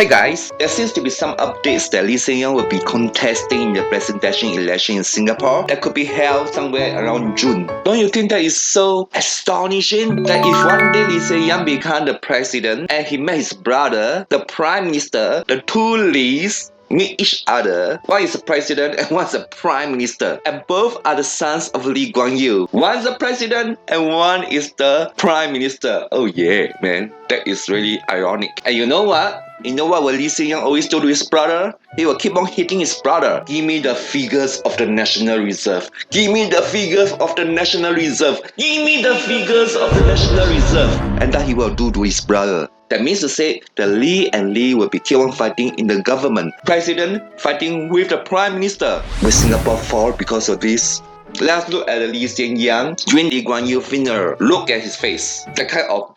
Hey guys, there seems to be some updates that Lee Hsien Yang will be contesting in the presidential election in Singapore that could be held somewhere around June. Don't you think that is so astonishing that if one day Lee Hsien Yang become the president and he met his brother, the prime minister, the two Lees meet each other. One is a president and one is a prime minister, and both are the sons of Lee Kuan Yew. One is the president and one is the prime minister. Oh yeah, man, that is really ironic. And you know what? You know what will Lee Hsien Yang always do to his brother? He will keep on hitting his brother. Give me the figures of the National Reserve. Give me the figures of the National Reserve. Give me the figures of the National Reserve. And that he will do to his brother. That means to say the Lee and Lee will be keep on fighting in the government. President fighting with the Prime Minister. Will Singapore fall because of this? Let's look at the Lee Hsien Yang during Lee Kuan Yew funeral. Look at his face. The kind of...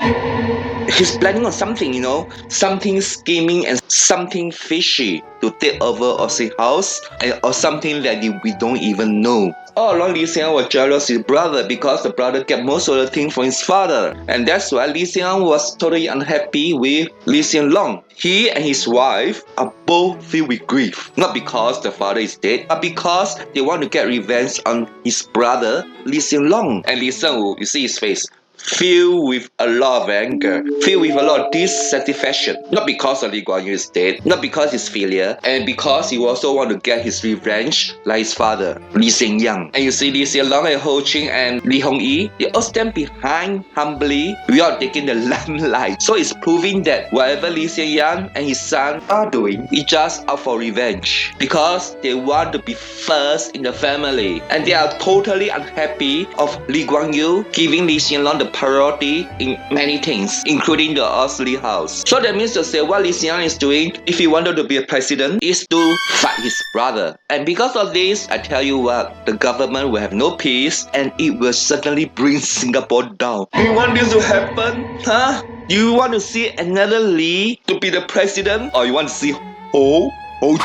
He's planning on something, you know. Something scheming and something fishy to take over Aussie House or something that we don't even know. All along, Lee Hsien Yang was jealous of his brother because the brother kept most of the things from his father. And that's why Lee Hsien Yang was totally unhappy with Lee Hsien Loong. He and his wife are both filled with grief. Not because the father is dead, but because they want to get revenge on his brother, Lee Hsien Loong. And Lee Hsien Loong, you see his face, filled with a lot of anger, filled with a lot of dissatisfaction. Not because of Lee Kuan Yew is dead, not because he's failure, and because he also want to get his revenge like his father, Lee Hsien Yang. And you see Lee Hsien Loong and Ho Ching and Lee Hong Yi, they all stand behind humbly without taking the limelight. So it's proving that whatever Lee Hsien Yang and his son are doing is just out for revenge. Because they want to be first in the family. And they are totally unhappy of Lee Kuan Yew giving Lee Hsien Loong the priority in many things, including the Aussie House. So that means to say what Lee Hsien Yang is doing, if he wanted to be a president, is to fight his brother. And because of this, I tell you what, the government will have no peace and it will certainly bring Singapore down. You want this to happen? Huh? You want to see another Lee to be the president? Or you want to see Ho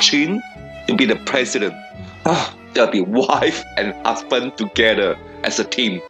Ching to be the president? They'll be wife and husband together as a team.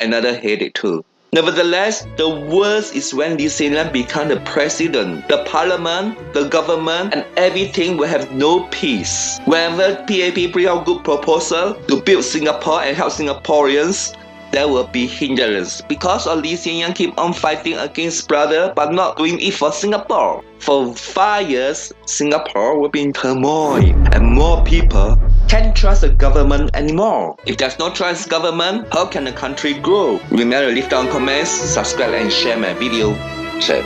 Another headache too. Nevertheless, the worst is when Lee Hsien Loong become the president. The parliament, the government, and everything will have no peace. Whenever PAP bring out good proposal to build Singapore and help Singaporeans, there will be hindrance because of Lee Hsien Yang keep on fighting against brother but not doing it for Singapore. For 5 years, Singapore will be in turmoil and more people can't trust the government anymore. If there's no trust government, how can the country grow? Remember to leave down comments, subscribe and share my video. Share.